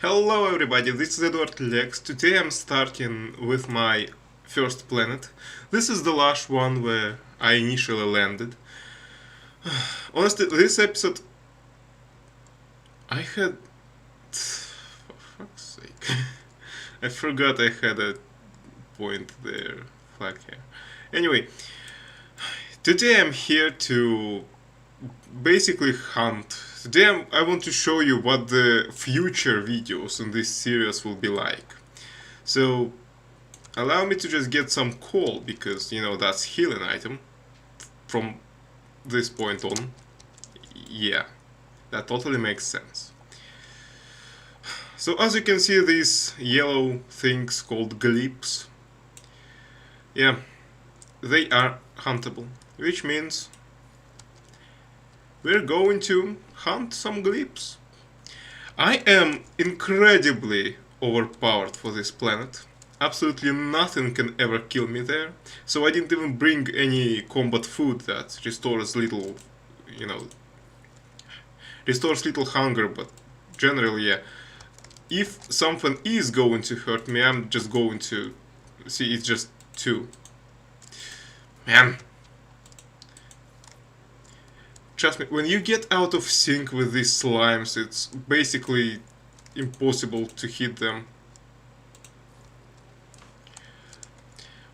Hello everybody, this is Edward Lex. Today I'm starting with my first planet. This is the last one where I initially landed. Honestly, this episode I had... for fuck's sake. I forgot I had a point there. Fuck yeah. Anyway, today I'm here to basically hunt. Today I want to show you what the future videos in this series will be like. So allow me to just get some coal, because you know that's healing item from this point on. Yeah, that totally makes sense. So as you can see, these yellow things called glyphs, yeah, they are huntable, which means we're going to hunt some glyphs. I am incredibly overpowered for this planet. Absolutely nothing can ever kill me there. So I didn't even bring any combat food that restores little, restores little hunger, but generally, yeah. If something is going to hurt me, I'm just going to... See, it's just 2. Man. Trust me, when you get out of sync with these slimes, it's basically impossible to hit them.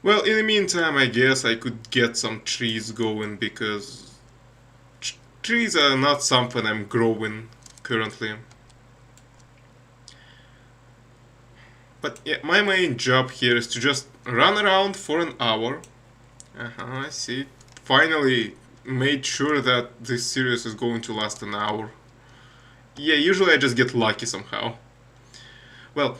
Well, in the meantime, I guess I could get some trees going, because trees are not something I'm growing currently. But yeah, my main job here is to just run around for an hour. I see. Finally made sure that this series is going to last an hour. Yeah, usually I just get lucky somehow. Well,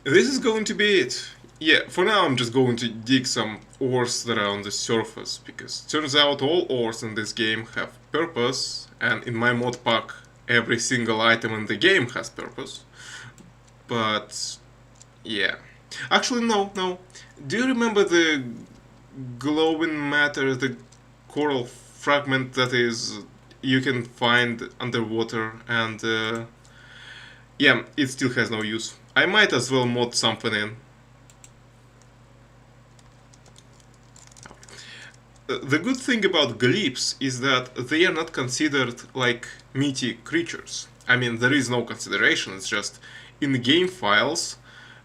this is going to be it. Yeah, for now I'm just going to dig some ores that are on the surface, because turns out all ores in this game have purpose, and in my mod pack every single item in the game has purpose. But yeah. Actually, no. Do you remember the glowing matter, the coral fragment that is you can find underwater, and yeah, it still has no use. I might as well mod something in. The good thing about glyphs is that they are not considered like meaty creatures. I mean, there is no consideration, it's just in game files,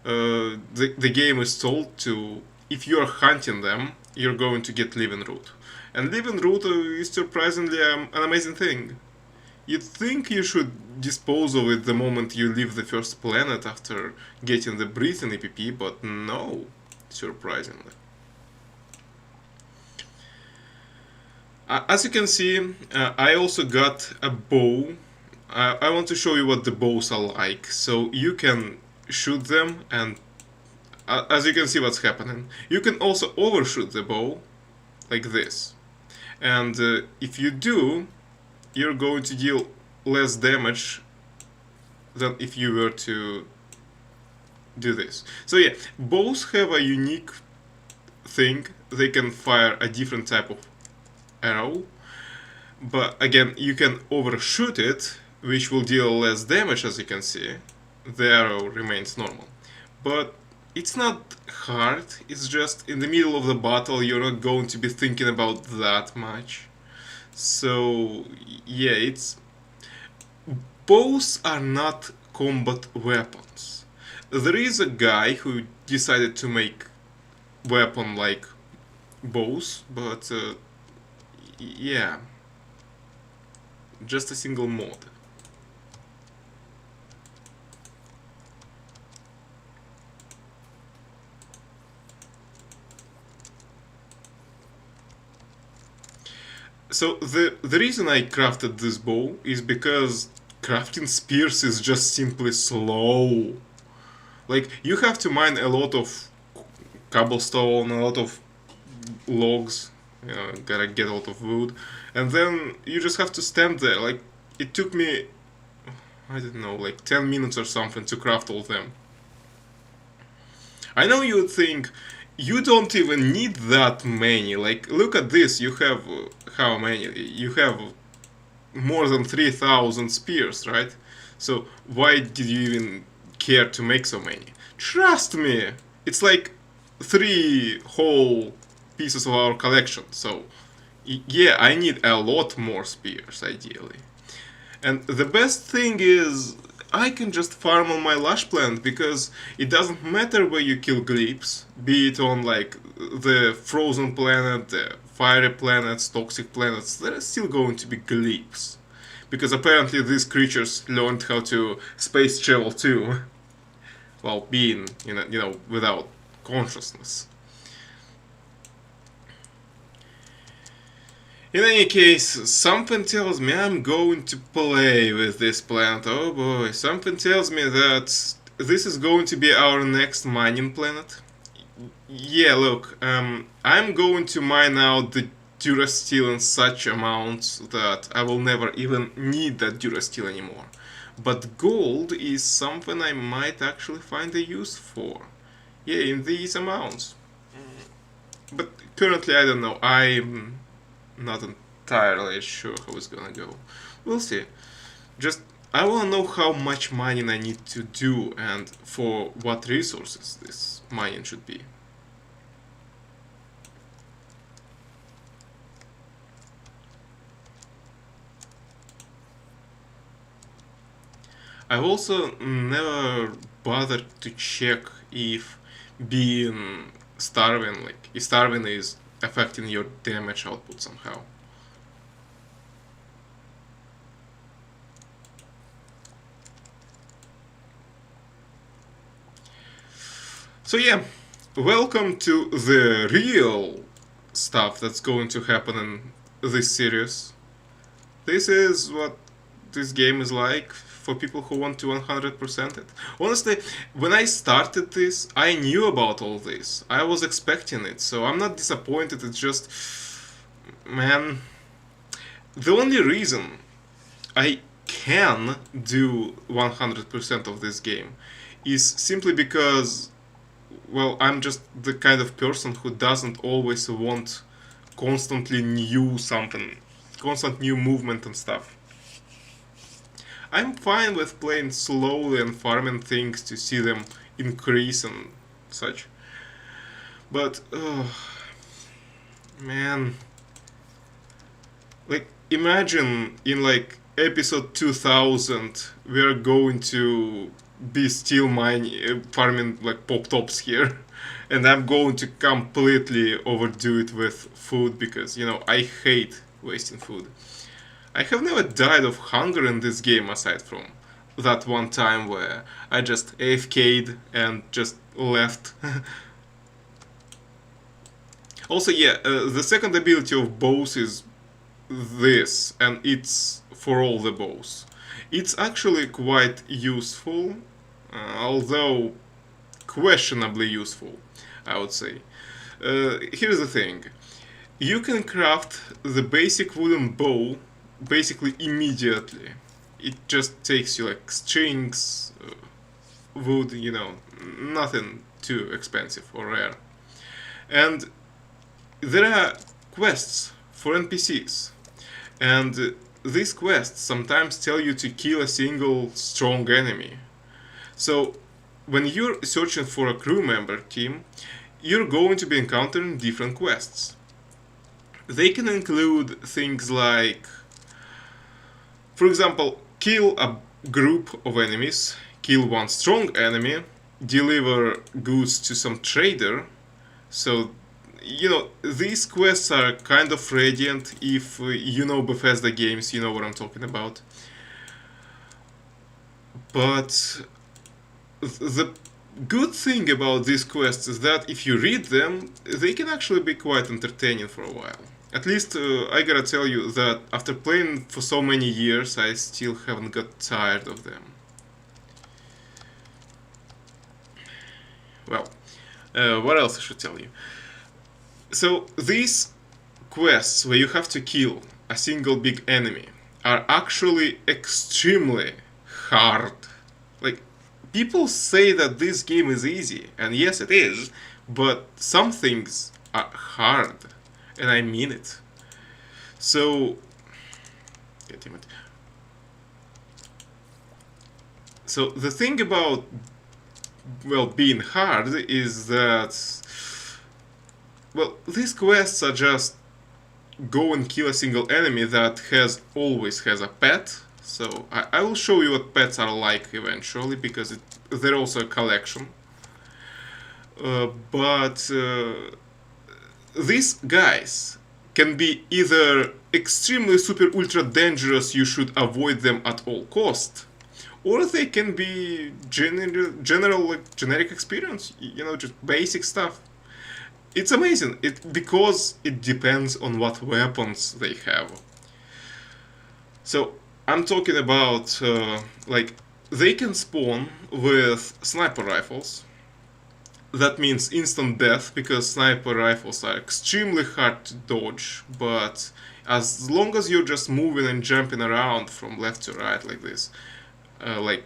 the game is told to, if you are hunting them, you're going to get living root. And living root is surprisingly an amazing thing. You'd think you should dispose of it the moment you leave the first planet after getting the breathing EPP, but no, surprisingly. As you can see, I also got a bow. I want to show you what the bows are like, so you can shoot them, and as you can see what's happening. You can also overshoot the bow, like this. And if you do, you're going to deal less damage than if you were to do this. So yeah, bows have a unique thing. They can fire a different type of arrow, but again, you can overshoot it, which will deal less damage. As you can see, the arrow remains normal. But it's not hard, it's just in the middle of the battle you're not going to be thinking about that much. So yeah, it's... bows are not combat weapons. There is a guy who decided to make weapon like bows, but yeah, just a single mod. So the reason I crafted this bow is because crafting spears is just simply slow. Like, you have to mine a lot of cobblestone, a lot of logs, you know, gotta get a lot of wood, and then you just have to stand there. Like, it took me, I don't know, like 10 minutes or something to craft all them. I know you would think, you don't even need that many. Like, look at this, you have, how many? You have more than 3,000 spears, right? So why did you even care to make so many? Trust me, it's like 3 whole pieces of our collection. So yeah, I need a lot more spears ideally. And the best thing is, I can just farm on my lush plant because it doesn't matter where you kill gleeps, be it on like the frozen planet, the fiery planets, toxic planets, there are still going to be gleeps. Because apparently these creatures learned how to space travel too, while being, without consciousness. In any case, something tells me I'm going to play with this planet. Oh boy, something tells me that this is going to be our next mining planet. Yeah, look, I'm going to mine out the Durasteel in such amounts that I will never even need that Durasteel anymore. But gold is something I might actually find a use for. Yeah, in these amounts. But currently, I don't know. I'm not entirely sure how it's gonna go. We'll see. Just I wanna know how much mining I need to do and for what resources this mining should be. I've also never bothered to check if being starving, like if starving is affecting your damage output somehow. So yeah, welcome to the real stuff that's going to happen in this series. This is what this game is like for people who want to 100% it. Honestly, when I started this, I knew about all this. I was expecting it, so I'm not disappointed. It's just, man, the only reason I can do 100% of this game is simply because, well, I'm just the kind of person who doesn't always want constantly new something, constant new movement and stuff. I'm fine with playing slowly and farming things to see them increase and such. But, oh, man. Like, imagine in like episode 2000, we're going to be still mining, farming like pop tops here. And I'm going to completely overdo it with food because, I hate wasting food. I have never died of hunger in this game aside from that one time where I just AFK'd and just left. Also, yeah, the second ability of bows is this, and it's for all the bows. It's actually quite useful, although questionably useful, I would say. Here's the thing. You can craft the basic wooden bow basically immediately. It just takes you like strings, wood, nothing too expensive or rare. And there are quests for NPCs. And these quests sometimes tell you to kill a single strong enemy. So when you're searching for a crew member team, you're going to be encountering different quests. They can include things like, for example, kill a group of enemies, kill one strong enemy, deliver goods to some trader. So, these quests are kind of radiant. If you know Bethesda games, you know what I'm talking about. But the good thing about these quests is that if you read them, they can actually be quite entertaining for a while. At least I gotta tell you that after playing for so many years, I still haven't got tired of them. Well, what else I should tell you? So these quests where you have to kill a single big enemy are actually extremely hard. Like, people say that this game is easy, and yes, it is, but some things are hard, and I mean it. So, God damn it. So the thing about, well, being hard is that, well, these quests are just go and kill a single enemy that always has a pet. So I will show you what pets are like eventually, because they're also a collection. But these guys can be either extremely super ultra dangerous, you should avoid them at all cost, or they can be general like generic experience, just basic stuff. It's amazing because it depends on what weapons they have. So I'm talking about like they can spawn with sniper rifles. That means instant death, because sniper rifles are extremely hard to dodge, but as long as you're just moving and jumping around from left to right like this, like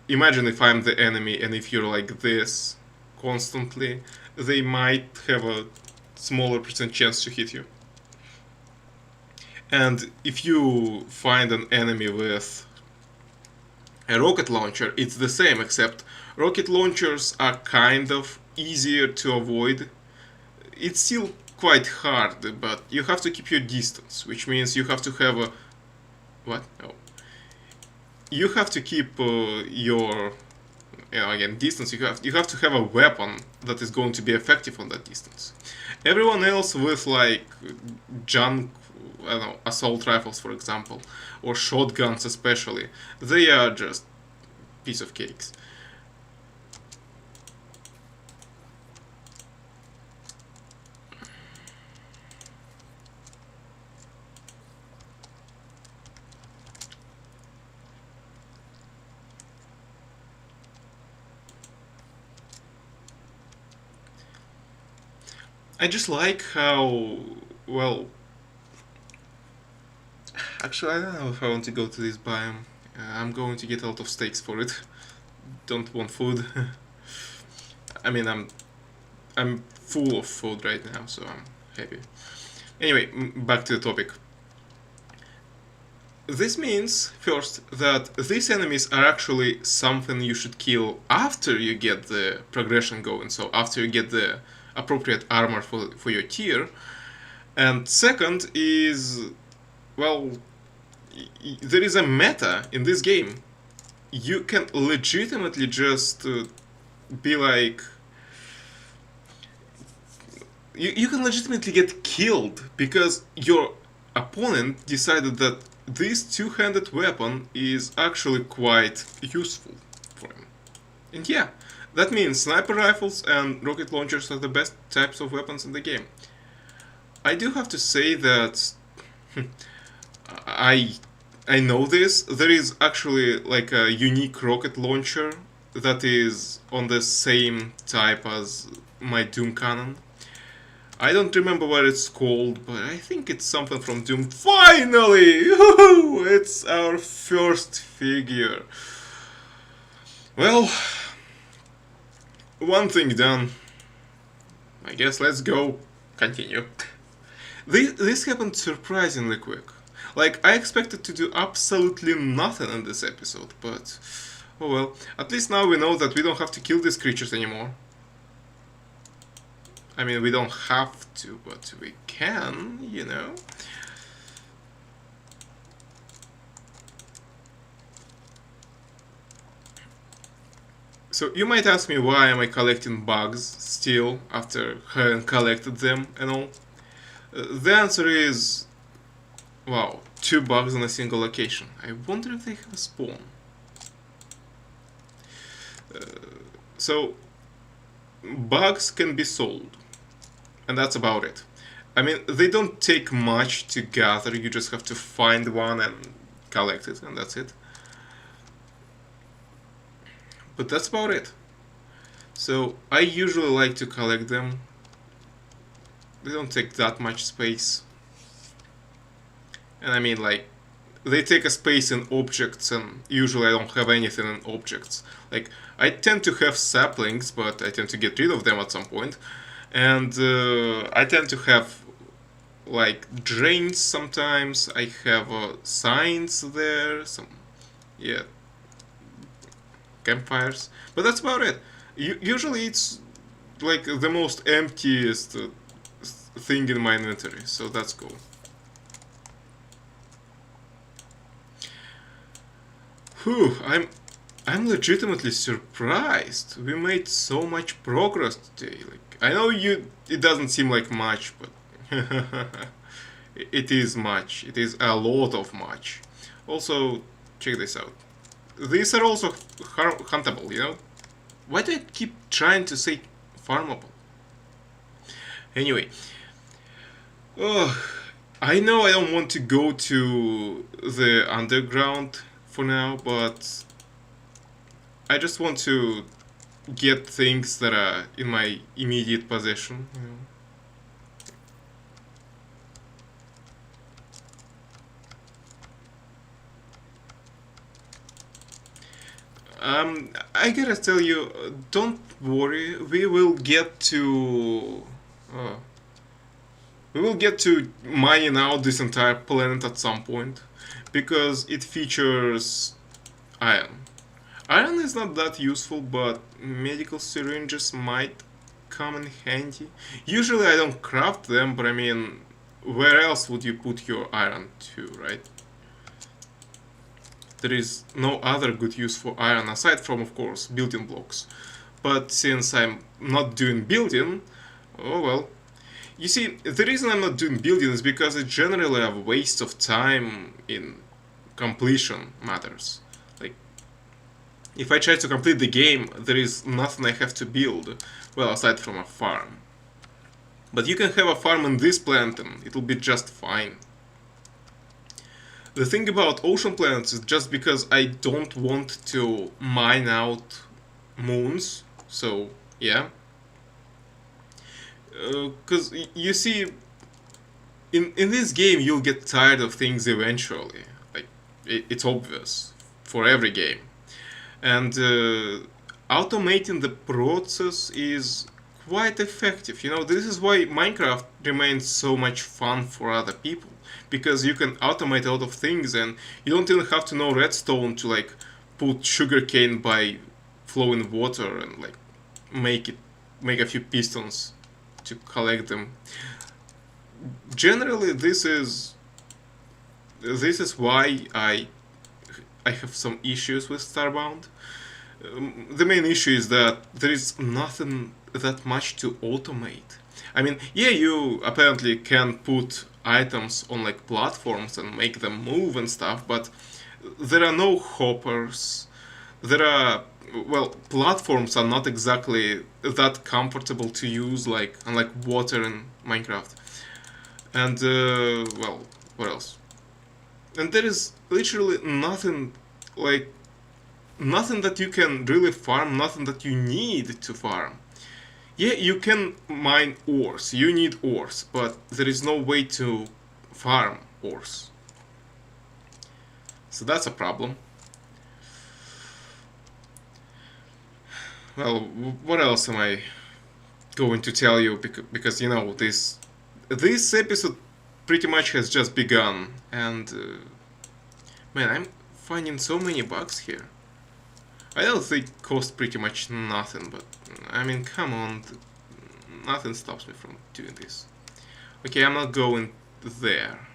imagine if I'm the enemy and if you're like this constantly, they might have a smaller percent chance to hit you. And if you find an enemy with a rocket launcher, it's the same, except rocket launchers are kind of easier to avoid. It's still quite hard, but you have to keep your distance, which means you have to have a... What? Oh. You have to keep your... again, distance. You have to have a weapon that is going to be effective on that distance. Everyone else with, like, junk, I don't know, assault rifles, for example, or shotguns especially, they are just piece of cakes. I just like how, well, actually I don't know if I want to go to this biome. I'm going to get a lot of steaks for it. Don't want food. I mean, I'm full of food right now, so I'm happy. Anyway, back to the topic. This means, first, that these enemies are actually something you should kill after you get the progression going, so after you get the appropriate armor for your tier. And second is, well, there is a meta in this game. You can legitimately just be like... You can legitimately get killed because your opponent decided that this two-handed weapon is actually quite useful for him. And yeah, that means sniper rifles and rocket launchers are the best types of weapons in the game. I do have to say that I know this. There is actually like a unique rocket launcher that is on the same type as my Doom cannon. I don't remember what it's called, but I think it's something from Doom. Finally! It's our first figure. Well, one thing done. I guess let's go continue. This happened surprisingly quick. Like, I expected to do absolutely nothing in this episode, but... oh well, at least now we know that we don't have to kill these creatures anymore. I mean, we don't have to, but we can, you know? So you might ask me why am I collecting bugs still after having collected them and all? The answer is, wow, 2 bugs on a single location. I wonder if they have a spawn. So bugs can be sold, and that's about it. I mean, they don't take much to gather, you just have to find one and collect it, and that's it. But that's about it. So I usually like to collect them. They don't take that much space. And I mean, like, they take a space in objects, and usually I don't have anything in objects. Like, I tend to have saplings, but I tend to get rid of them at some point. And I tend to have, like, drains sometimes. I have signs there, yeah. campfires, but that's about it. Usually it's like the most emptiest thing in my inventory, so that's cool. Whew, I'm legitimately surprised. We made so much progress today. Like I know it doesn't seem like much, but it is much. It is a lot of much. Also, check this out. These are also huntable, you know? Why do I keep trying to say farmable? Anyway, oh, I know I don't want to go to the underground for now, but I just want to get things that are in my immediate possession. You know? I gotta tell you, don't worry. Uh, we will get to mining out this entire planet at some point, because it features iron. Iron is not that useful, but medical syringes might come in handy. Usually I don't craft them, but I mean, where else would you put your iron to, right? There is no other good use for iron aside from, of course, building blocks. But since I'm not doing building, oh well. You see, the reason I'm not doing building is because it's generally a waste of time in completion matters. Like, if I try to complete the game, there is nothing I have to build, well, aside from a farm. But you can have a farm in this planet and it'll be just fine. The thing about ocean planets is just because I don't want to mine out moons, so yeah. Because you see, in this game you'll get tired of things eventually. Like, it's obvious for every game. And automating the process is quite effective. You know, this is why Minecraft remains so much fun for other people, because you can automate a lot of things and you don't even have to know redstone to like put sugarcane by flowing water and like make a few pistons to collect them. Generally, this is why I have some issues with Starbound. The main issue is that there is nothing that much to automate. I mean, yeah, you apparently can put items on like platforms and make them move and stuff, but there are no hoppers. There are, well, platforms are not exactly that comfortable to use, like unlike water in Minecraft. And well, what else? And there is literally like nothing that you can really farm, nothing that you need to farm. Yeah, you can mine ores, you need ores, but there is no way to farm ores. So that's a problem. Well, what else am I going to tell you? Because you know, this episode pretty much has just begun, and man, I'm finding so many bugs here. I know they cost pretty much nothing, but I mean, come on, nothing stops me from doing this. Okay, I'm not going there.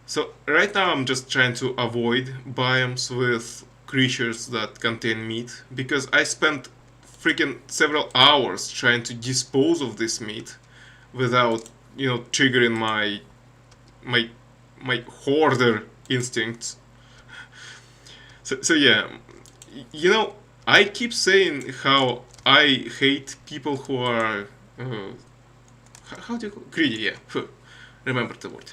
So right now I'm just trying to avoid biomes with creatures that contain meat, because I spent freaking several hours trying to dispose of this meat without, you know, triggering my my hoarder instincts. So yeah, you know, I keep saying how I hate people who are how do you call it? Greedy? Yeah, remember the word.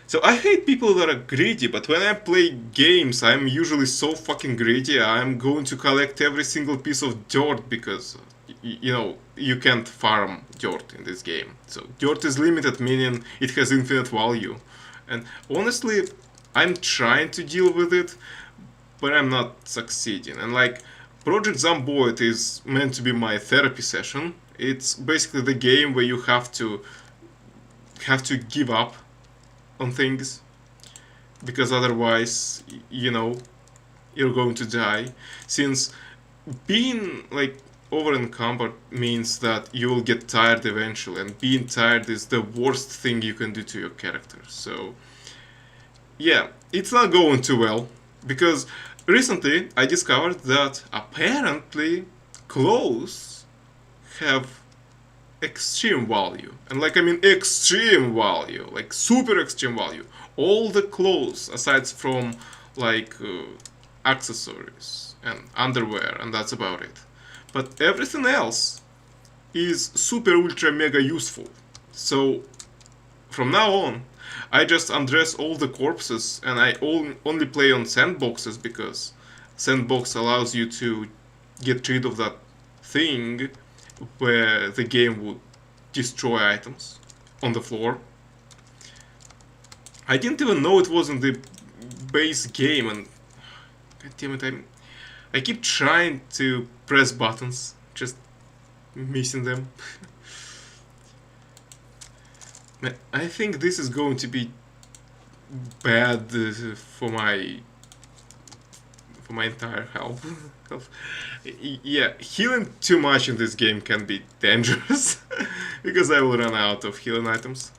So I hate people that are greedy, but when I play games, I'm usually so fucking greedy. I'm going to collect every single piece of dirt because, you know, you can't farm dirt in this game. So dirt is limited, meaning it has infinite value. And honestly, I'm trying to deal with it, but I'm not succeeding. And like, Project Zomboid is meant to be my therapy session. It's basically the game where you have to give up on things, because otherwise, you know, you're going to die, since being like over encumbered means that you will get tired eventually, and being tired is the worst thing you can do to your character. So yeah, it's not going too well, because recently I discovered that apparently clothes have extreme value. And like, I mean extreme value, like super extreme value. All the clothes aside from like accessories and underwear, and that's about it. But everything else is super ultra mega useful. So from now on, I just undress all the corpses, and I only play on sandboxes, because sandbox allows you to get rid of that thing where the game would destroy items on the floor. I didn't even know it was in the base game, and god damn it, I keep trying to press buttons, just missing them. I think this is going to be bad for my entire health. Yeah, healing too much in this game can be dangerous because I will run out of healing items.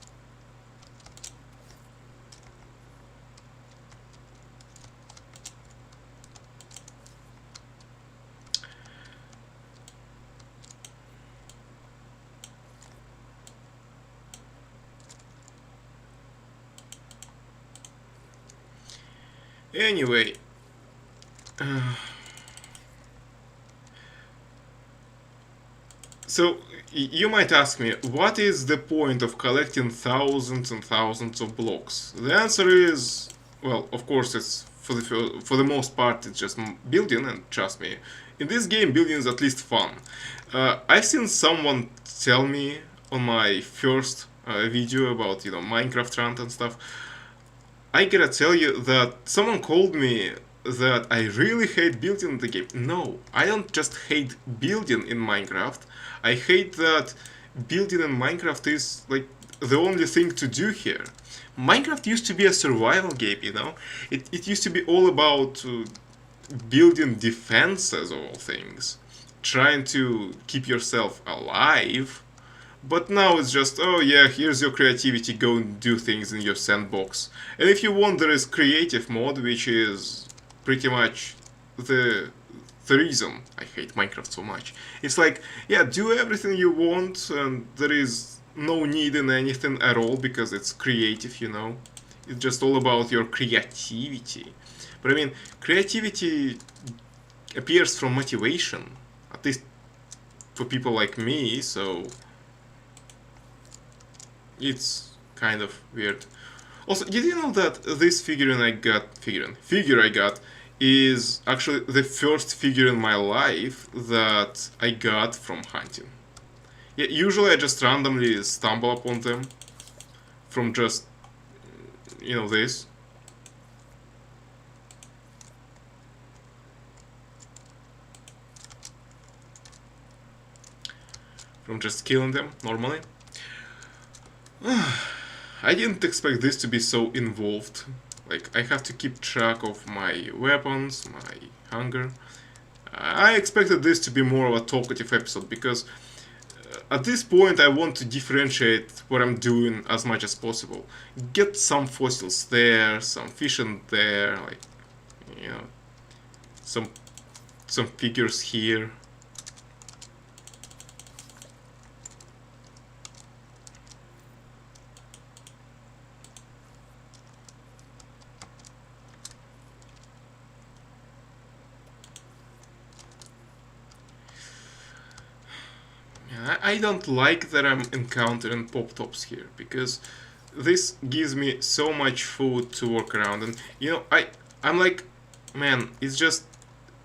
Anyway, so you might ask me, what is the point of collecting thousands and thousands of blocks? The answer is, well, of course, it's for the most part it's just building, and trust me, in this game building is at least fun. I've seen someone tell me on my first video about Minecraft rant and stuff. I gotta tell you that someone called me that I really hate building in the game. No, I don't just hate building in Minecraft. I hate that building in Minecraft is like the only thing to do here. Minecraft used to be a survival game, you know? It used to be all about building defenses of all things, trying to keep yourself alive. But now it's just, oh yeah, here's your creativity, go and do things in your sandbox. And if you want, there is creative mode, which is pretty much the the reason I hate Minecraft so much. It's like, yeah, do everything you want, and there is no need in anything at all because it's creative, you know? It's just all about your creativity. But I mean, creativity appears from motivation, at least for people like me, so it's kind of weird. Also, did you know that this figure I got is actually the first figure in my life that I got from hunting? Yeah, usually I just randomly stumble upon them from just, this. From just killing them normally. I didn't expect this to be so involved. Like, I have to keep track of my weapons, my hunger. I expected this to be more of a talkative episode because at this point I want to differentiate what I'm doing as much as possible. Get some fossils there, some fish in there, like, some figures here. I don't like that I'm encountering pop tops here because this gives me so much food to work around, and I'm like, man, it's just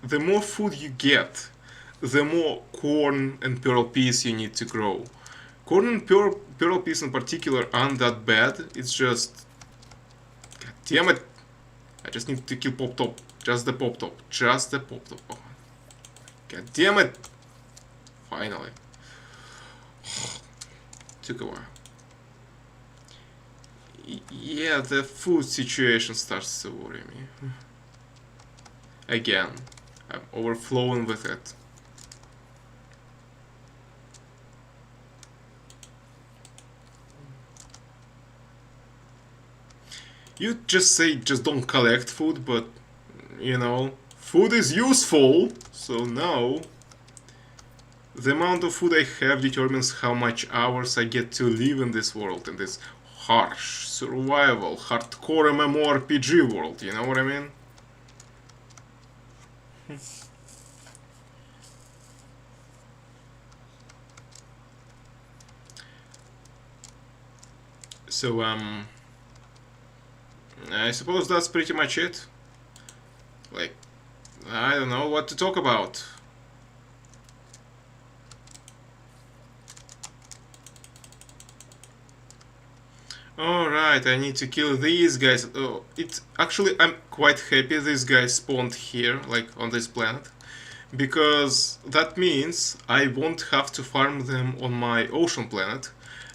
the more food you get, the more corn and pearl peas you need to grow. Corn and pearl peas in particular aren't that bad. It's just, god damn it, I just need to kill pop top, just the pop top, just the pop top. Oh, god damn it, finally. Took a while. Yeah, the food situation starts to worry me. again. I'm overflowing with it. You just say just don't collect food, but you know, food is useful, so no. The amount of food I have determines how much hours I get to live in this world, in this harsh, survival, hardcore MMORPG world, you know what I mean? So, I suppose that's pretty much it. Like, I don't know what to talk about. Alright, I need to kill these guys. Oh, it's actually, I'm quite happy these guys spawned here, like on this planet, because that means I won't have to farm them on my ocean planet,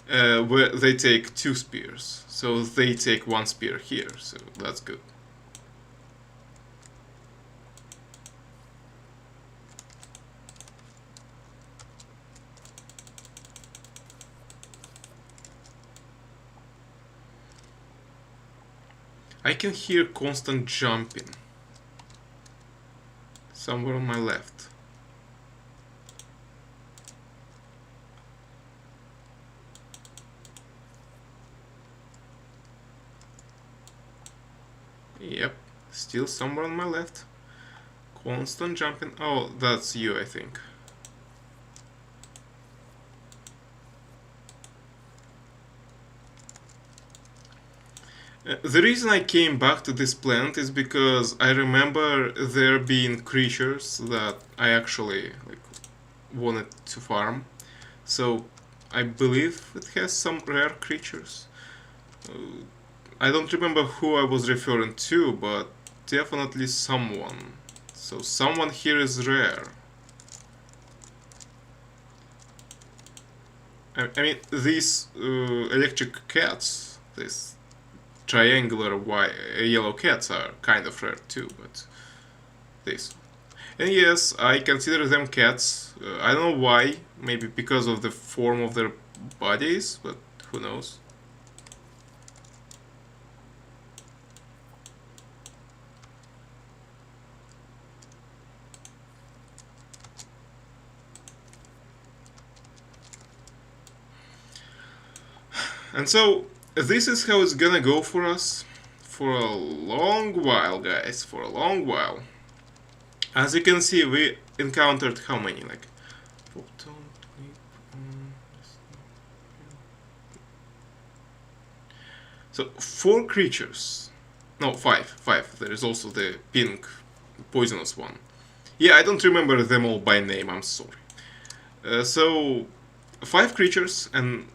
where they take 2 spears. So they take 1 spear here, so that's good. I can hear constant jumping somewhere on my left. Yep, still somewhere on my left. Constant jumping. Oh, that's you, I think. The reason I came back to this planet is because I remember there being creatures that I actually like wanted to farm. So I believe it has some rare creatures. I don't remember who I was referring to, but definitely someone. So someone here is rare. I mean, these electric cats, these triangular white, yellow cats are kind of rare too, but this. And yes, I consider them cats. I don't know why, maybe because of the form of their bodies, but who knows. And so, this is how it's gonna go for us for a long while, guys, for a long while. As you can see, we encountered how many? Like, so 4 creatures. No, 5. 5. There is also the pink poisonous one. Yeah, I don't remember them all by name, I'm sorry. So, 5 creatures and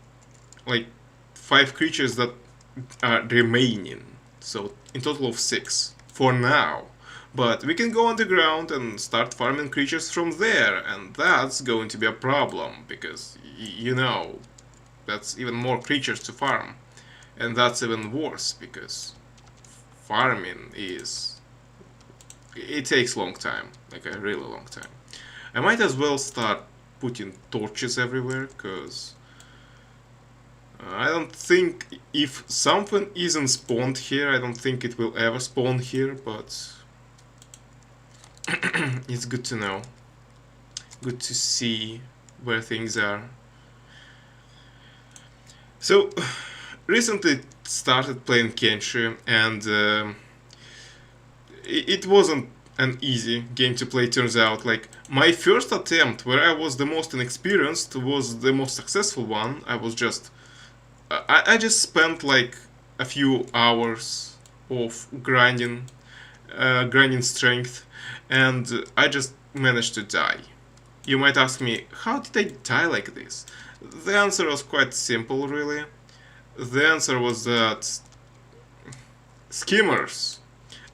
like 5 creatures that are remaining. So, in total of 6 for now. But we can go underground and start farming creatures from there, and that's going to be a problem because you know that's even more creatures to farm, and that's even worse because farming is it takes a long time, like a really long time. I might as well start putting torches everywhere because I don't think if something isn't spawned here, I don't think it will ever spawn here, but it's good to know. Good to see where things are. So, recently started playing Kenshi, and it wasn't an easy game to play, turns out. Like, my first attempt, where I was the most inexperienced, was the most successful one. I was just... I just spent like a few hours of grinding strength, and I just managed to die. You might ask me, how did I die like this? The answer was quite simple, really. The answer was that skimmers,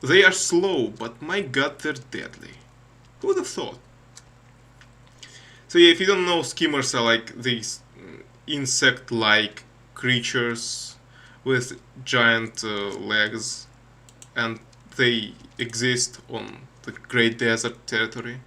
they are slow, but my god, they're deadly. Who would have thought? So yeah, if you don't know, skimmers are like these insect-like creatures with giant legs, and they exist on the Great Desert territory.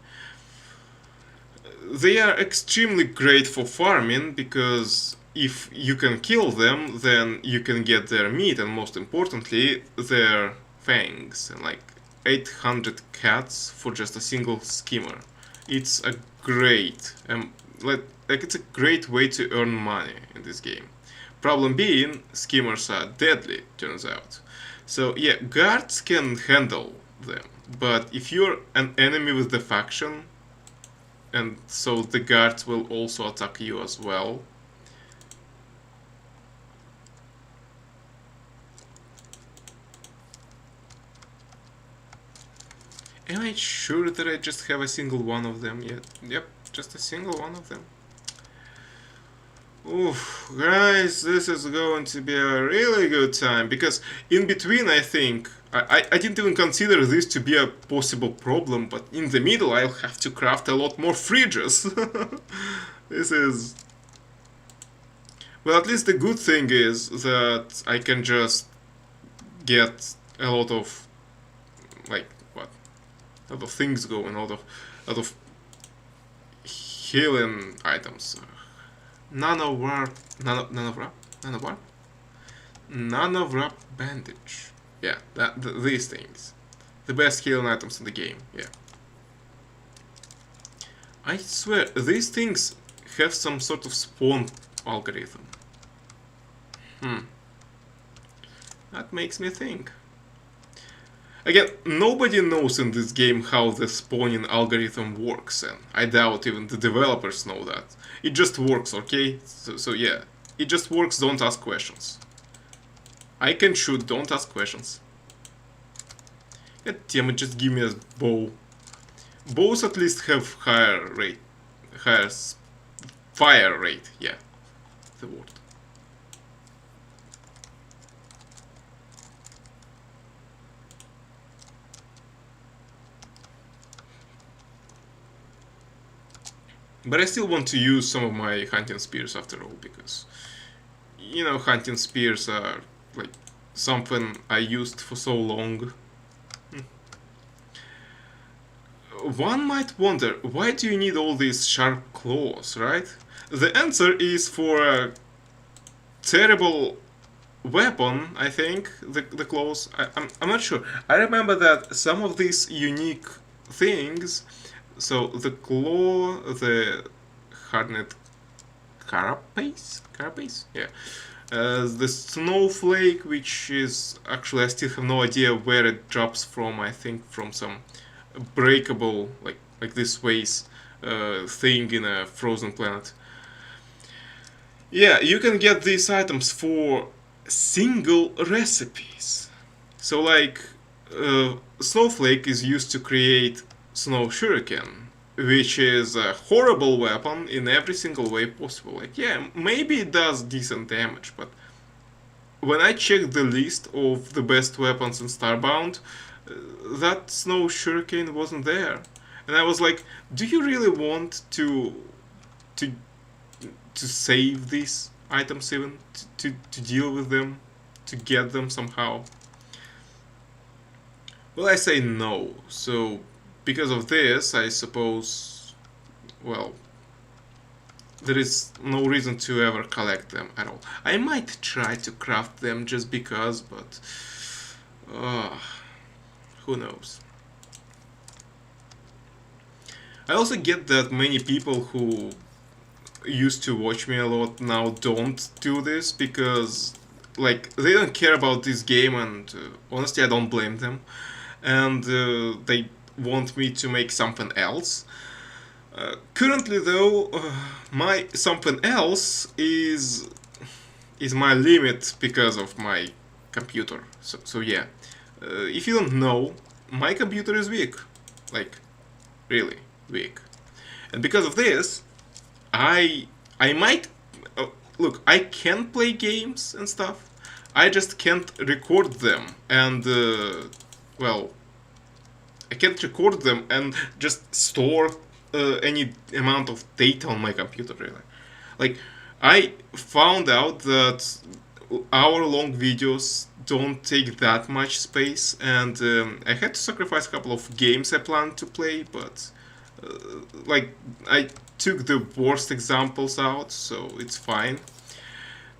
They are extremely great for farming because if you can kill them, then you can get their meat and most importantly, their fangs. And like 800 cats for just a single skimmer. It's a great, like it's a great way to earn money in this game. Problem being, skimmers are deadly, turns out. So yeah, guards can handle them, but if you're an enemy with the faction, and so the guards will also attack you as well. Am I sure that I just have a single one of them yet? Yep, just a single one of them. Oof, guys, this is going to be a really good time, because in between I think, I didn't even consider this to be a possible problem, but in the middle I'll have to craft a lot more fridges. This is... Well, at least the good thing is that I can just get a lot of, like, what? A lot of things going, a lot of healing items. Nano wrap bandage. Yeah, these things. The best healing items in the game, yeah. I swear, these things have some sort of spawn algorithm. That makes me think. Again, nobody knows in this game how the spawning algorithm works, and I doubt even the developers know that. It just works, okay? So yeah, it just works, don't ask questions. I can shoot, don't ask questions. God damn it, just give me a bow. Bows at least have higher fire rate, yeah, the word. But I still want to use some of my hunting spears after all, because, you know, hunting spears are like something I used for so long. One might wonder, why do you need all these sharp claws, right? The answer is for a terrible weapon, I think, the claws. I'm not sure. I remember that some of these unique things, so the claw, the hardened carapace? Carapace? Yeah. The snowflake, which is actually I still have no idea where it drops from. I think from some breakable, like this vase thing in a frozen planet. Yeah, you can get these items for single recipes. So like snowflake is used to create snow shuriken, which is a horrible weapon in every single way possible. Like, yeah, maybe it does decent damage, but when I checked the list of the best weapons in Starbound, that snow shuriken wasn't there. And I was like, do you really want to save these items even? To deal with them? To get them somehow? Well, I say no. So, because of this, I suppose, well, there is no reason to ever collect them at all. I might try to craft them just because, but who knows. I also get that many people who used to watch me a lot now don't do this because, like, they don't care about this game, and honestly I don't blame them, and they want me to make something else. Currently though, my something else is my limit because of my computer. So yeah, if you don't know, my computer is weak, like really weak, and because of this, I might look. I can play games and stuff. I just can't record them, and well, I can't record them and just store any amount of data on my computer, really. Like, I found out that hour-long videos don't take that much space, and I had to sacrifice a couple of games I planned to play, but like I took the worst examples out, so it's fine.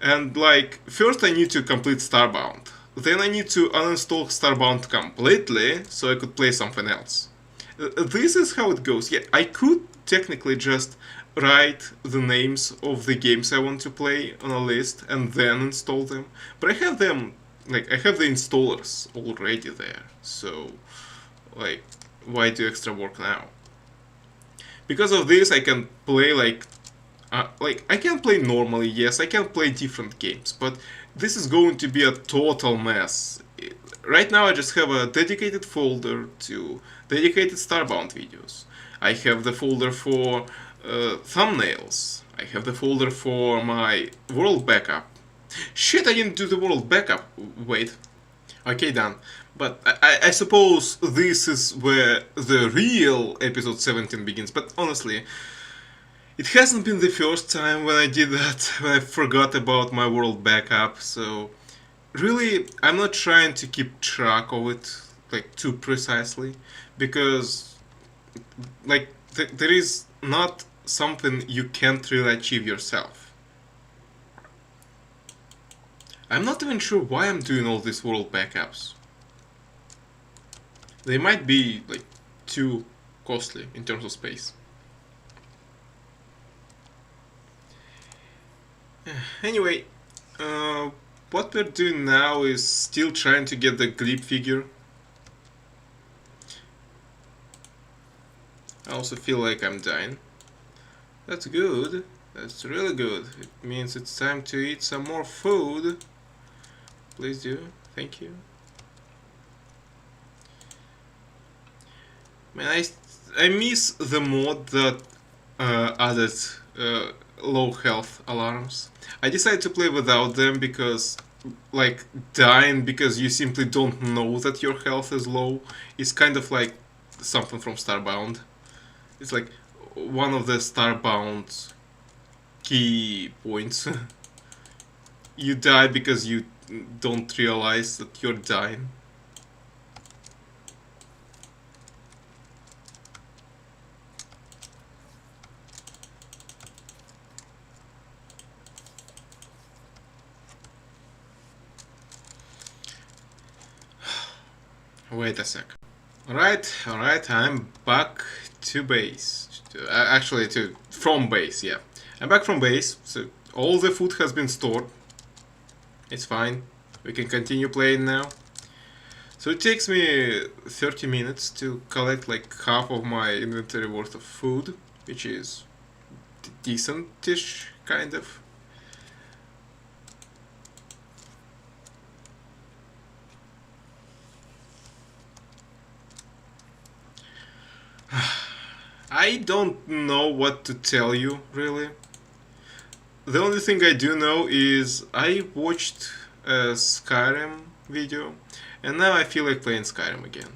And like, first I need to complete Starbound. Then I need to uninstall Starbound completely so I could play something else. This is how it goes. Yeah, I could technically just write the names of the games I want to play on a list and then install them. But I have them, like, I have the installers already there. So, like, why do extra work now? Because of this, I can play like I can play normally, yes, I can play different games, but this is going to be a total mess. Right now I just have a dedicated folder to dedicated Starbound videos. I have the folder for thumbnails. I have the folder for my world backup. Shit, I didn't do the world backup. Wait. Okay, done. But I suppose this is where the real episode 17 begins, but honestly, it hasn't been the first time when I did that, when I forgot about my world backup, so really I'm not trying to keep track of it like too precisely, because like there is not something you can't really achieve yourself. I'm not even sure why I'm doing all these world backups. They might be like too costly in terms of space. Anyway, what we're doing now is still trying to get the glib figure. I also feel like I'm dying. That's good. That's really good. It means it's time to eat some more food. Please do. Thank you. Man, I miss the mod that added low health alarms. I decided to play without them because, like, dying because you simply don't know that your health is low is kind of like something from Starbound. It's like one of the Starbound key points. You die because you don't realize that you're dying. Wait a sec. Alright, I'm back to base. Actually, from base, yeah. I'm back from base, so all the food has been stored. It's fine. We can continue playing now. So it takes me 30 minutes to collect like half of my inventory worth of food, which is decent-ish, kind of. I don't know what to tell you, really. The only thing I do know is I watched a Skyrim video, and now I feel like playing Skyrim again.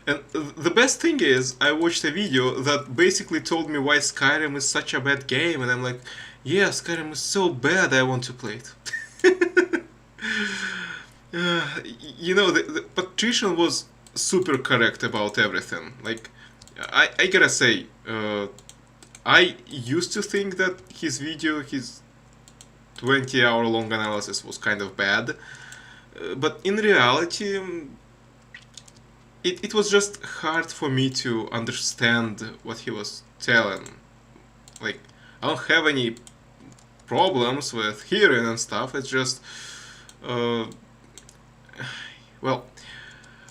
And the best thing is, I watched a video that basically told me why Skyrim is such a bad game, and I'm like, yeah, Skyrim is so bad, I want to play it. You know, the Patrician was super correct about everything. Like, I gotta say, I used to think that his 20-hour long analysis was kind of bad, but in reality, it was just hard for me to understand what he was telling. Like, I don't have any problems with hearing and stuff, it's just, well,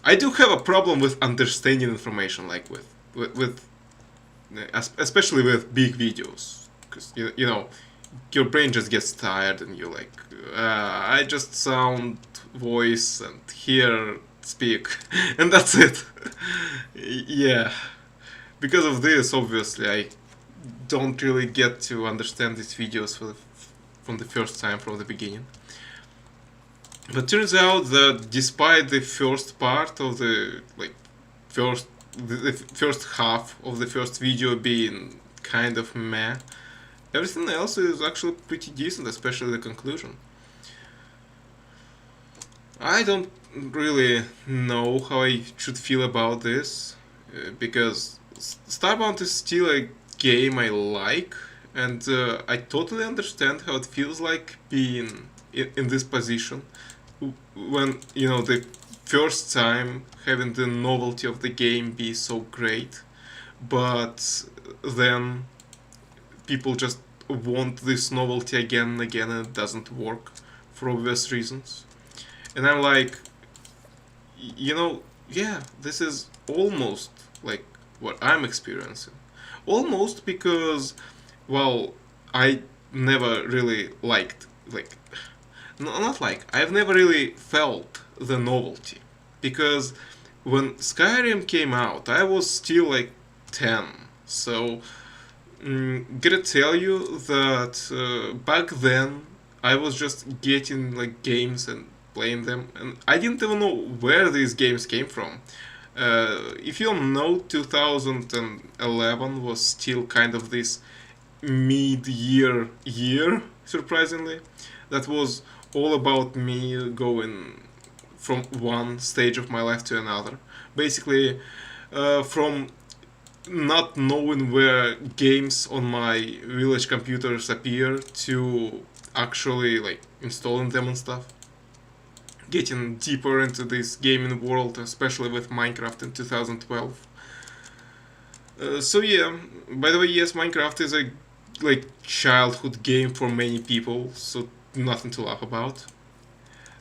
I do have a problem with understanding information, like with especially with big videos, because you know your brain just gets tired and you're like, I just sound voice and hear speak and that's it. Yeah, because of this obviously I don't really get to understand these videos from the first time, from the beginning. But turns out that despite the first part of the the first half of the first video being kind of meh, everything else is actually pretty decent, especially the conclusion. I don't really know how I should feel about this because Starbound is still a game I like, and I totally understand how it feels like being in this position when the first time having the novelty of the game be so great, but then people just want this novelty again and again, and it doesn't work for obvious reasons. And I'm like, yeah, this is almost like what I'm experiencing. Almost because, well, I never really liked, like, not like, I've never really felt the novelty. Because when Skyrim came out, I was still like 10. So, gotta tell you that back then I was just getting like games and playing them, and I didn't even know where these games came from. If you don't know, 2011 was still kind of this mid-year year, surprisingly. That was all about me going from one stage of my life to another. Basically, from not knowing where games on my village computers appear to actually like installing them and stuff. Getting deeper into this gaming world, especially with Minecraft in 2012. So yeah, by the way, yes, Minecraft is a like childhood game for many people, so nothing to laugh about.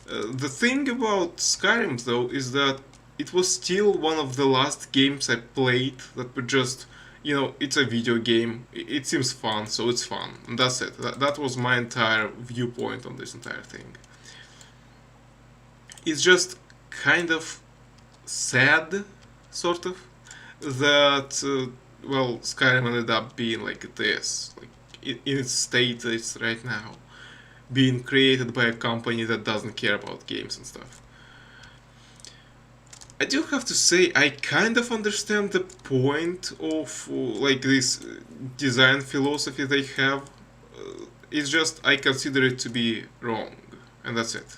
The thing about Skyrim though is that it was still one of the last games I played that were just, it's a video game. It seems fun, so it's fun. And that's it. That was my entire viewpoint on this entire thing. It's just kind of sad, sort of, that, well, Skyrim ended up being like this, like in its state it's right now, being created by a company that doesn't care about games and stuff. I do have to say I kind of understand the point of like this design philosophy they have. It's just I consider it to be wrong, and that's it.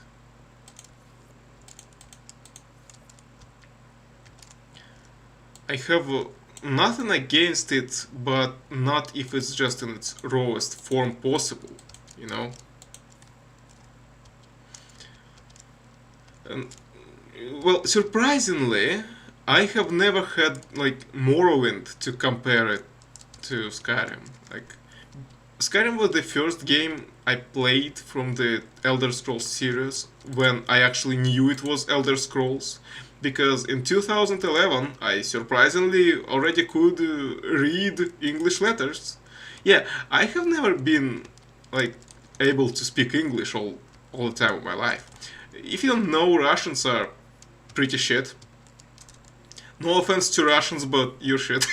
I have nothing against it, but not if it's just in its rawest form possible, you know. And well, surprisingly, I have never had like Morrowind to compare it to Skyrim. Like Skyrim was the first game I played from the Elder Scrolls series when I actually knew it was Elder Scrolls. Because in 2011, I surprisingly already could read English letters. Yeah, I have never been like able to speak English all the time of my life. If you don't know, Russians are pretty shit. No offense to Russians, but you're shit.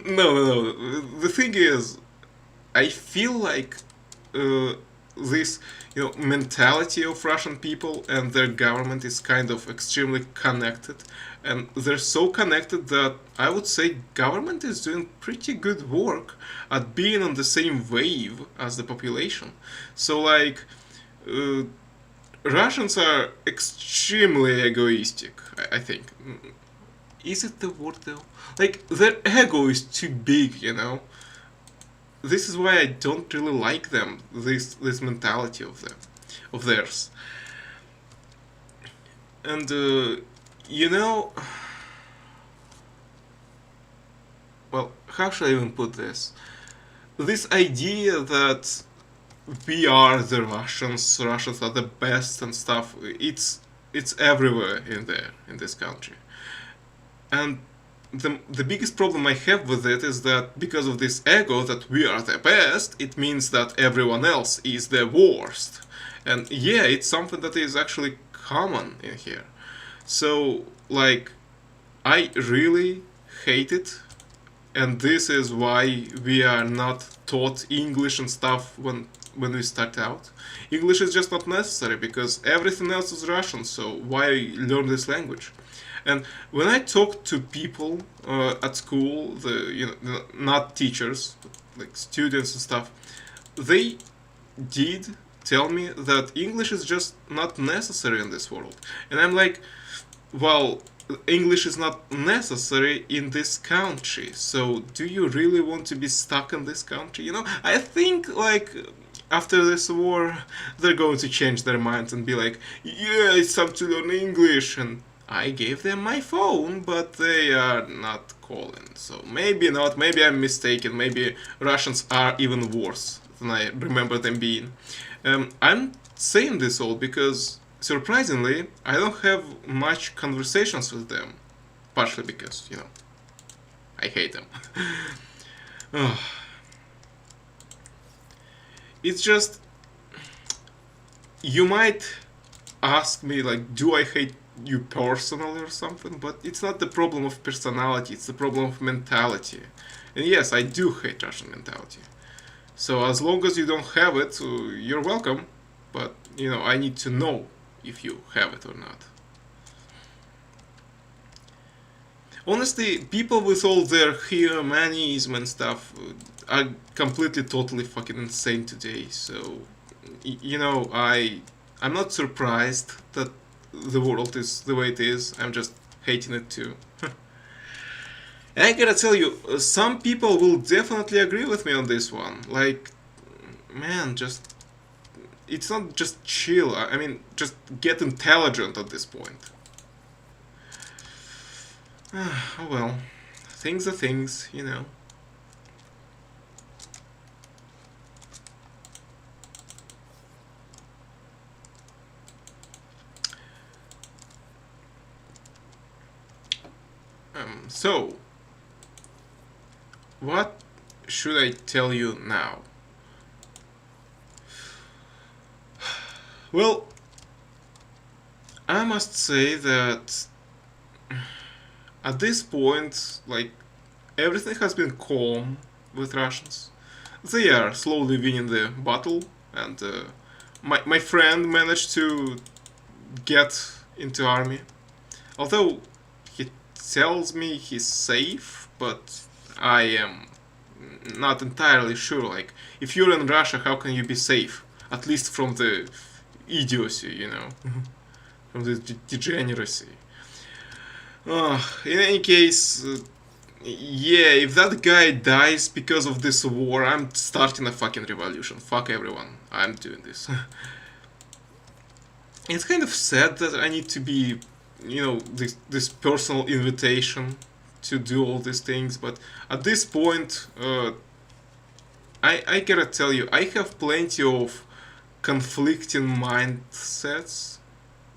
No. The thing is, I feel like this mentality of Russian people and their government is kind of extremely connected, and they're so connected that I would say government is doing pretty good work at being on the same wave as the population. So like. Russians are extremely egoistic, I think. Is it the word though? Like, their ego is too big, you know? This is why I don't really like them, this mentality of them, of theirs. And, you know, well, how should I even put this? This idea that we are the Russians are the best and stuff, it's everywhere in this country. And the biggest problem I have with it is that because of this ego that we are the best, it means that everyone else is the worst. And yeah, it's something that is actually common in here. So, like, I really hate it, and this is why we are not taught English and stuff when we start out. English is just not necessary because everything else is Russian, so why learn this language? And when I talk to people at school, not teachers, but like students and stuff, they did tell me that English is just not necessary in this world. And I'm like, well, English is not necessary in this country. So do you really want to be stuck in this country? I think like after this war, they're going to change their minds and be like, yeah, it's time to learn English. And I gave them my phone, but they are not calling. So maybe not. Maybe I'm mistaken. Maybe Russians are even worse than I remember them being. I'm saying this all because, surprisingly, I don't have much conversations with them. Partially because, I hate them. It's just, you might ask me, like, do I hate you personally or something? But it's not the problem of personality, it's the problem of mentality. And yes, I do hate Russian mentality. So as long as you don't have it, you're welcome. But, I need to know if you have it or not. Honestly, people with all their humanism and stuff are completely, totally fucking insane today. So, I'm not surprised that the world is the way it is. I'm just hating it too. And I gotta tell you, some people will definitely agree with me on this one. Like, man, it's not just chill. I mean, just get intelligent at this point. Oh well, things are things. So, what should I tell you now? Well, I must say that at this point, like, everything has been calm with Russians. They are slowly winning the battle, and my friend managed to get into army. Although he tells me he's safe, but I am not entirely sure. Like, if you're in Russia, how can you be safe? At least from the idiocy, from the degeneracy. In any case, yeah, if that guy dies because of this war, I'm starting a fucking revolution. Fuck everyone. I'm doing this. It's kind of sad that I need to be, this personal invitation to do all these things, but at this point, I gotta tell you, I have plenty of conflicting mindsets.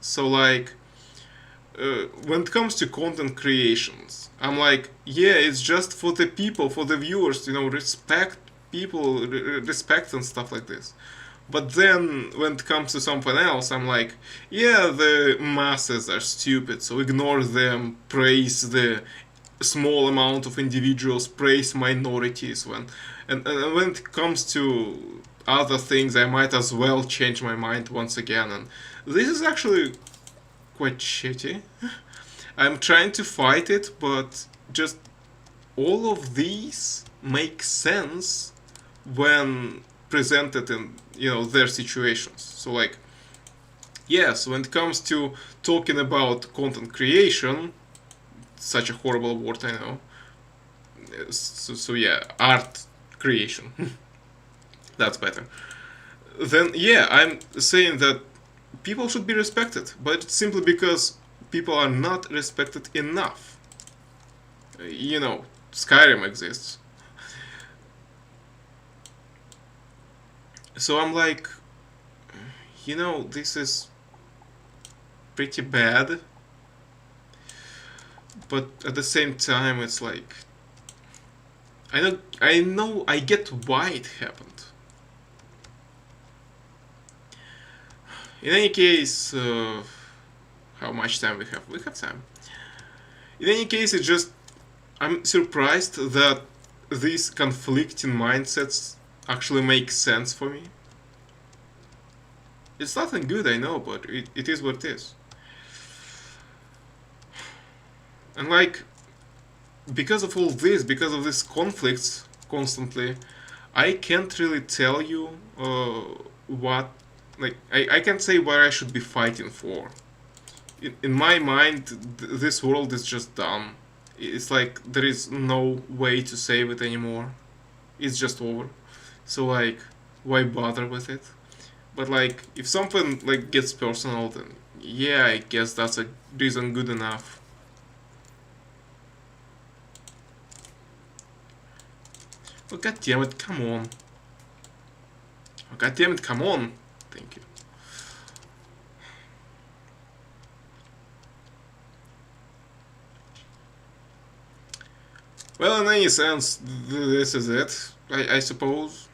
So, like, when it comes to content creations, I'm like, yeah, it's just for the people, for the viewers, respect people, respect and stuff like this. But then, when it comes to something else, I'm like, yeah, the masses are stupid, so ignore them, praise the small amount of individuals, praise minorities. And when it comes to other things, I might as well change my mind once again. And this is actually quite shitty. I'm trying to fight it, but just all of these make sense when presented in their situations. So, like, yes, when it comes to talking about content creation, such a horrible word, I know. So yeah, art creation. That's better. Then yeah, I'm saying that people should be respected, but it's simply because people are not respected enough. Skyrim exists. So I'm like, this is pretty bad, but at the same time, it's like, I get why it happened. In any case, how much time we have? We have time. In any case, I'm surprised that these conflicting mindsets actually make sense for me. It's nothing good, I know, but it is what it is. And like, because of all this, because of these conflicts constantly, I can't really tell you what like I can't say what I should be fighting for. In my mind, this world is just done. It's like there is no way to save it anymore. It's just over. So like, why bother with it? But like, if something like gets personal, then yeah, I guess that's a reason good enough. Oh god damn it! Come on! Oh god damn it! Come on! Thank you. Well, in any sense, this is it. I suppose.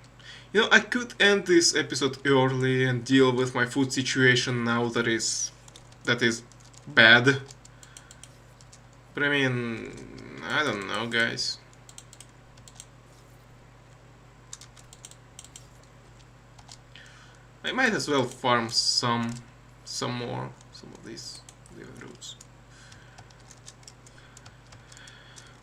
You know, I could end this episode early and deal with my food situation now that is bad. But I mean, I don't know, guys. I might as well farm some of these living roots.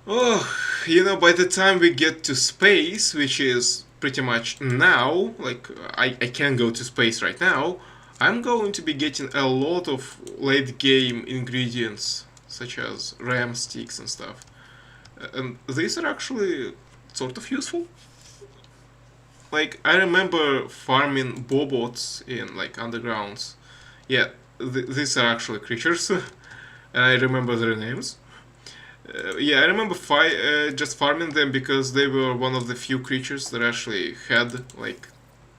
Oh, you know, by the time we get to space, which is pretty much now, like I can go to space right now, I'm going to be getting a lot of late game ingredients, such as RAM sticks and stuff. And these are actually sort of useful. Like, I remember farming bobots in, like, undergrounds. Yeah, these are actually creatures, and I remember their names. Yeah, I remember just farming them because they were one of the few creatures that actually had like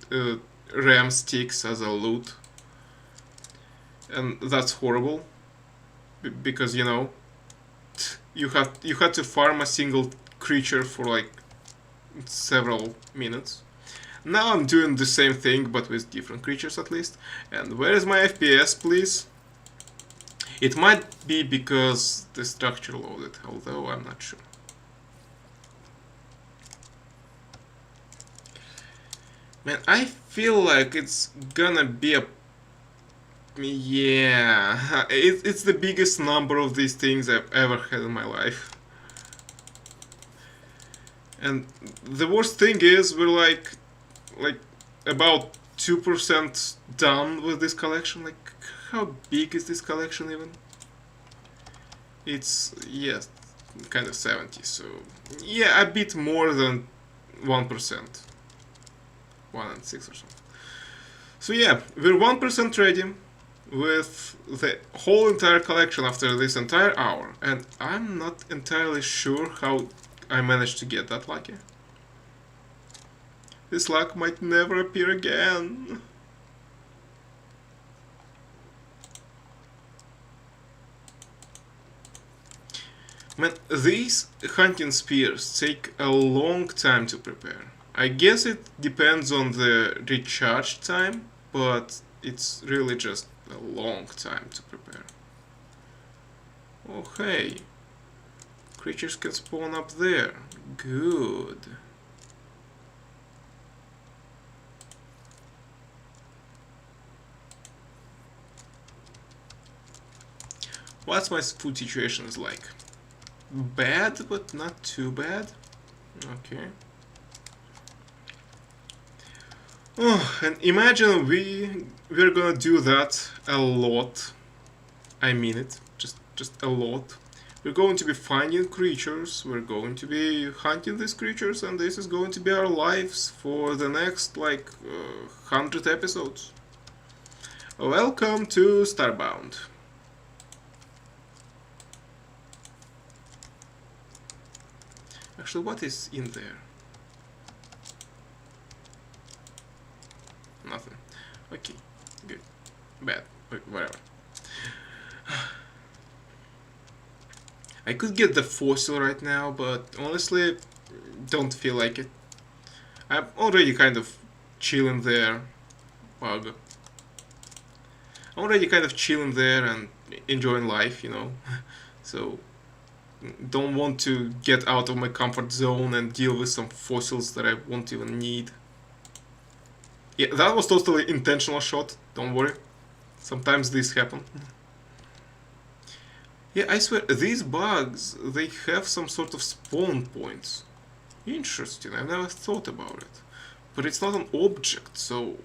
uh, ram sticks as a loot, and that's horrible because you know you had to farm a single creature for like several minutes. Now I'm doing the same thing but with different creatures at least. And where is my FPS, please? It might be because the structure loaded, although I'm not sure. Man, I feel like it's gonna be a... Yeah, it's the biggest number of these things I've ever had in my life. And the worst thing is we're like about 2% done with this collection. Like, how big is this collection even? It's, yes, kind of 70, so yeah, a bit more than 1%. 1 and 6 or something. So yeah, we're 1% ready with the whole entire collection after this entire hour, and I'm not entirely sure how I managed to get that lucky. This luck might never appear again. Man, these hunting spears take a long time to prepare. I guess it depends on the recharge time, but it's really just a long time to prepare. Oh hey, creatures can spawn up there. Good. What's my food situation is like? Bad, but not too bad. Okay. Oh, and imagine we're gonna do that a lot. I mean it, just a lot. We're going to be finding creatures. We're going to be hunting these creatures, and this is going to be our lives for the next like 100 episodes. Welcome to Starbound. Actually, what is in there? Nothing. Okay, good. Bad. Whatever. I could get the fossil right now, but honestly, don't feel like it. I'm already kind of chilling there. Bug. I'm already kind of chilling there and enjoying life, you know. So, don't want to get out of my comfort zone and deal with some fossils that I won't even need. Yeah, that was totally intentional shot, don't worry. Sometimes this happen. Yeah, I swear, these bugs, they have some sort of spawn points. Interesting, I've never thought about it. But it's not an object, so...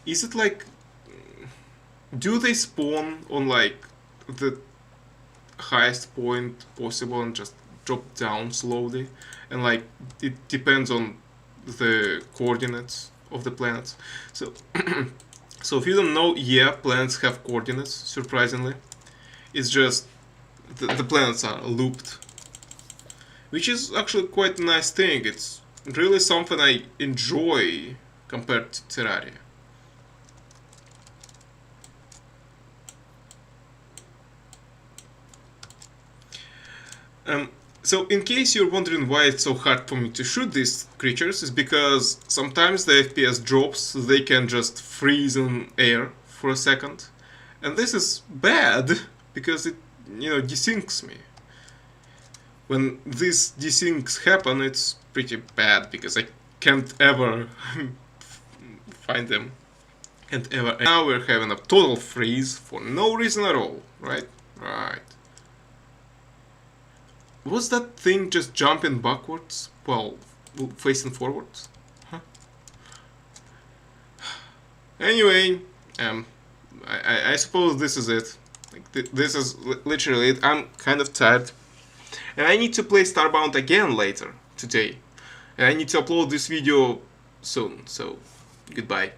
is it like, do they spawn on like the highest point possible and just drop down slowly, and like it depends on the coordinates of the planets? So so if you don't know, yeah, planets have coordinates, surprisingly. It's just the planets are looped, which is actually quite a nice thing. It's really something I enjoy compared to Terraria. So in case you're wondering why it's so hard for me to shoot these creatures, is because sometimes the FPS drops, so they can just freeze in air for a second. And this is bad, because it, desyncs me. When these desyncs happen, it's pretty bad, because I can't ever find them. And ever. And now we're having a total freeze for no reason at all, right? Right. Was that thing just jumping backwards while facing forwards? Huh? Anyway, I suppose this is it. Like this is literally it. I'm kind of tired, and I need to play Starbound again later today. And I need to upload this video soon. So goodbye.